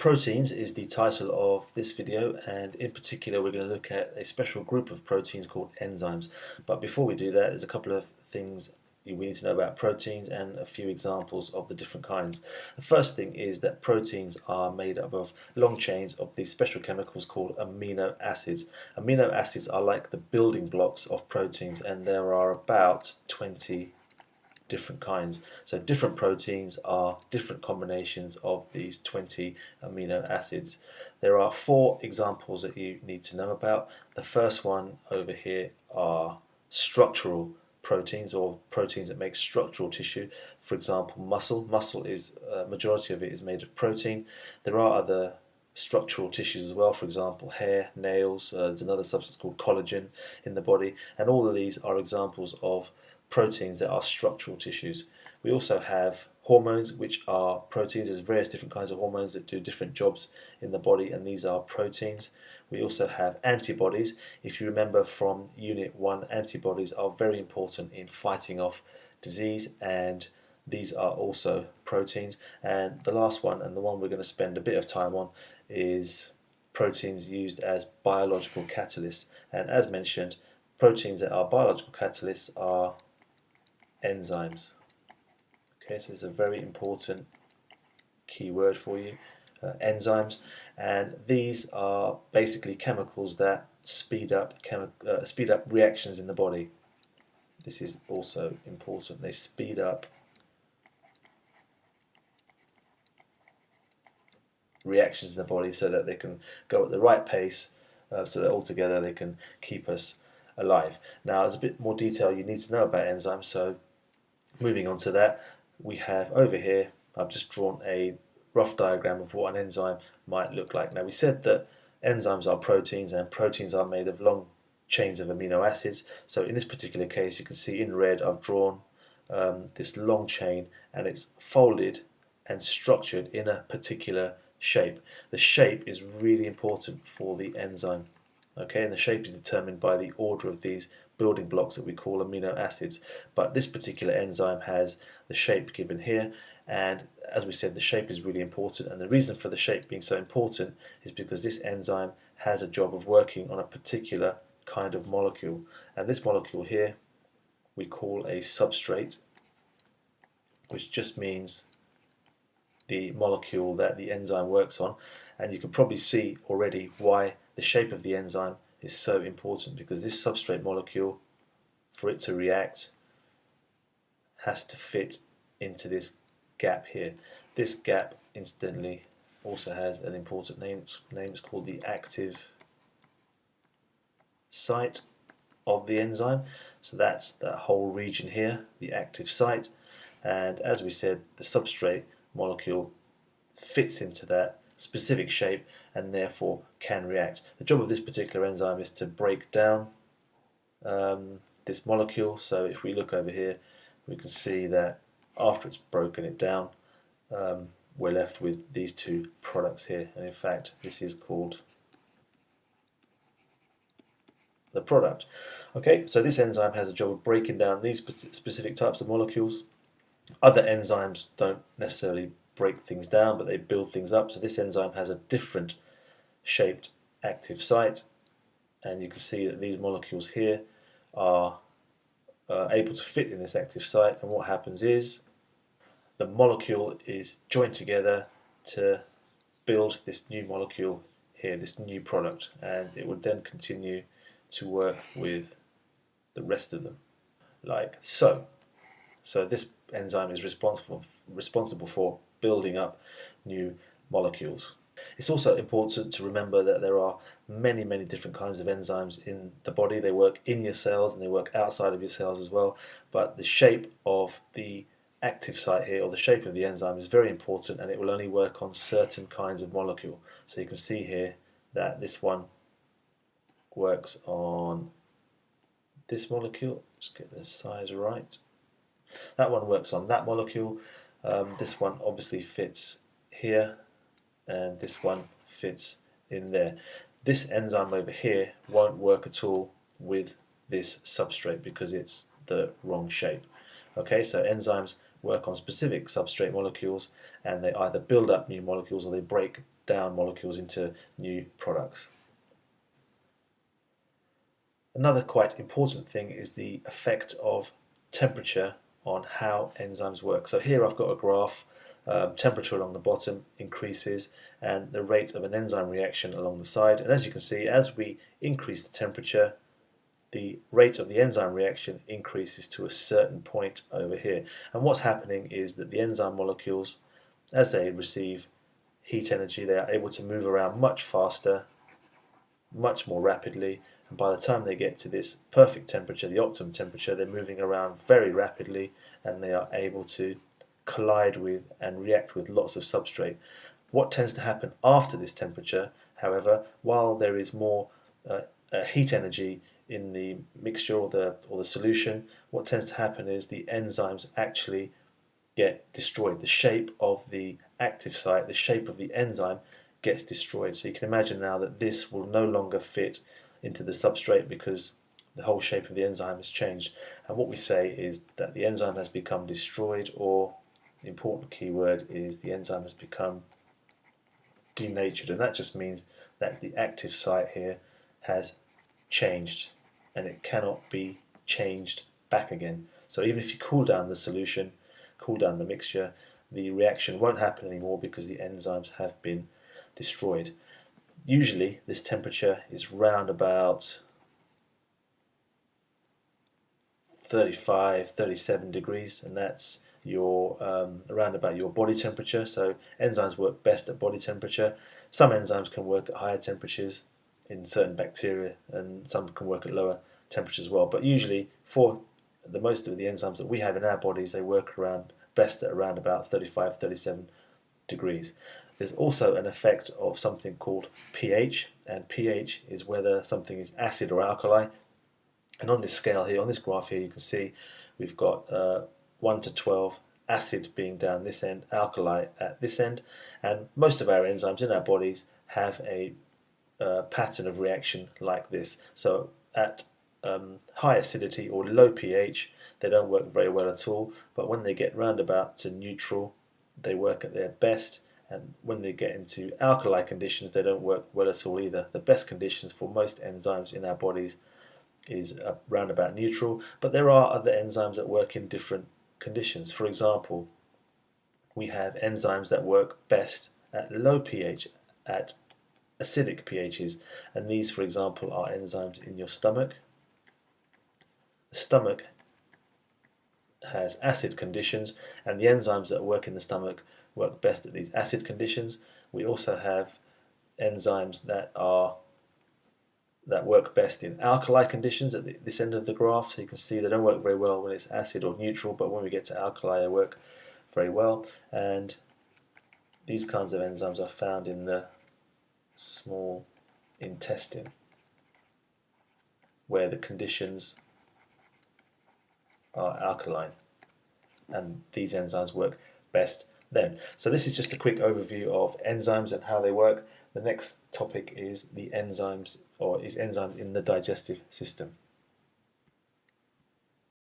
Proteins is the title of this video, and in particular we're going to look at a special group of proteins called enzymes. But before we do that, there's a couple of things we need to know about proteins and a few examples of the different kinds. The first thing is that proteins are made up of long chains of these special chemicals called amino acids. Amino acids are like the building blocks of proteins, and there are about 20 different kinds. So different proteins are different combinations of these 20 amino acids. There are 4 examples that you need to know about. The first one over here are structural proteins, or proteins that make structural tissue. For example, muscle. Muscle is majority of it is made of protein. There are other structural tissues as well, for example hair, nails, there's another substance called collagen in the body, and all of these are examples of proteins that are structural tissues. We also have hormones, which are proteins. There's various different kinds of hormones that do different jobs in the body, and these are proteins. We also have antibodies. If you remember from Unit 1, antibodies are very important in fighting off disease, and these are also proteins. And the last one, and the one we're going to spend a bit of time on, is proteins used as biological catalysts. And as mentioned, proteins that are biological catalysts are enzymes. Okay, so it's a very important key word for you, enzymes, and these are basically chemicals that speed up reactions in the body. This is also important. They speed up reactions in the body so that they can go at the right pace, so that altogether they can keep us alive. Now, there's a bit more detail you need to know about enzymes, so moving on to that, we have over here, I've just drawn a rough diagram of what an enzyme might look like. Now, we said that enzymes are proteins, and proteins are made of long chains of amino acids. So in this particular case, you can see in red I've drawn this long chain, and it's folded and structured in a particular shape. The shape is really important for the enzyme. Okay, and the shape is determined by the order of these building blocks that we call amino acids. But this particular enzyme has the shape given here, and as we said, the shape is really important. And the reason for the shape being so important is because this enzyme has a job of working on a particular kind of molecule. And this molecule here we call a substrate, which just means the molecule that the enzyme works on. And you can probably see already why the shape of the enzyme is so important, because this substrate molecule, for it to react, has to fit into this gap here. This gap, incidentally, also has an important name. It's called the active site of the enzyme. So that's that whole region here, the active site. And as we said, the substrate molecule fits into that specific shape and therefore can react. The job of this particular enzyme is to break down this molecule. So if we look over here, we can see that after it's broken it down, we're left with these 2 products here, and in fact this is called the product. Okay, so this enzyme has a job of breaking down these specific types of molecules. Other enzymes don't necessarily break things down, but they build things up. So this enzyme has a different shaped active site, and you can see that these molecules here are able to fit in this active site, and what happens is the molecule is joined together to build this new molecule here, this new product, and it would then continue to work with the rest of them like so. So this enzyme is responsible for building up new molecules. It's also important to remember that there are many different kinds of enzymes in the body. They work in your cells and they work outside of your cells as well, but the shape of the active site here, or the shape of the enzyme, is very important, and it will only work on certain kinds of molecule. So you can see here that this one works on this molecule. Just get the size right. That one works on that molecule. This one obviously fits here, and this one fits in there. This enzyme over here won't work at all with this substrate because it's the wrong shape. Okay, so enzymes work on specific substrate molecules, and they either build up new molecules or they break down molecules into new products. Another quite important thing is the effect of temperature on how enzymes work. So here I've got a graph. Temperature along the bottom increases and the rate of an enzyme reaction along the side. And as you can see, as we increase the temperature, the rate of the enzyme reaction increases to a certain point over here. And what's happening is that the enzyme molecules, as they receive heat energy, they are able to move around much faster, much more rapidly, and by the time they get to this perfect temperature, the optimum temperature, they're moving around very rapidly and they are able to collide with and react with lots of substrate. What tends to happen after this temperature, however, while there is more heat energy in the mixture or the solution, what tends to happen is the enzymes actually get destroyed. The shape of the active site, the shape of the enzyme gets destroyed. So you can imagine now that this will no longer fit into the substrate because the whole shape of the enzyme has changed. And what we say is that the enzyme has become destroyed, or the important keyword is the enzyme has become denatured, and that just means that the active site here has changed and it cannot be changed back again. So even if you cool down the solution, cool down the mixture, the reaction won't happen anymore because the enzymes have been destroyed. Usually this temperature is round about 35, 37 degrees, and that's your around about your body temperature. So enzymes work best at body temperature. Some enzymes can work at higher temperatures in certain bacteria, and some can work at lower temperatures as well. But usually for the most of the enzymes that we have in our bodies, they work best at around about 35, 37 degrees. There's also an effect of something called pH, and pH is whether something is acid or alkali. And on this scale here, on this graph here, you can see we've got 1 to 12, acid being down this end, alkali at this end, and most of our enzymes in our bodies have a pattern of reaction like this. So at high acidity or low pH, they don't work very well at all, but when they get round about to neutral, they work at their best, and when they get into alkali conditions, they don't work well at all either. The best conditions for most enzymes in our bodies is around about neutral, but there are other enzymes that work in different conditions. For example, we have enzymes that work best at low pH, at acidic pHs, and these, for example, are enzymes in your stomach. The stomach has acid conditions, and the enzymes that work in the stomach work best at these acid conditions. We also have enzymes that work best in alkali conditions at this end of the graph. So you can see they don't work very well when it's acid or neutral, but when we get to alkali, they work very well. And these kinds of enzymes are found in the small intestine, where the conditions are alkaline, and these enzymes work best then. So this is just a quick overview of enzymes and how they work. The next topic is the enzymes, or is enzymes in the digestive system.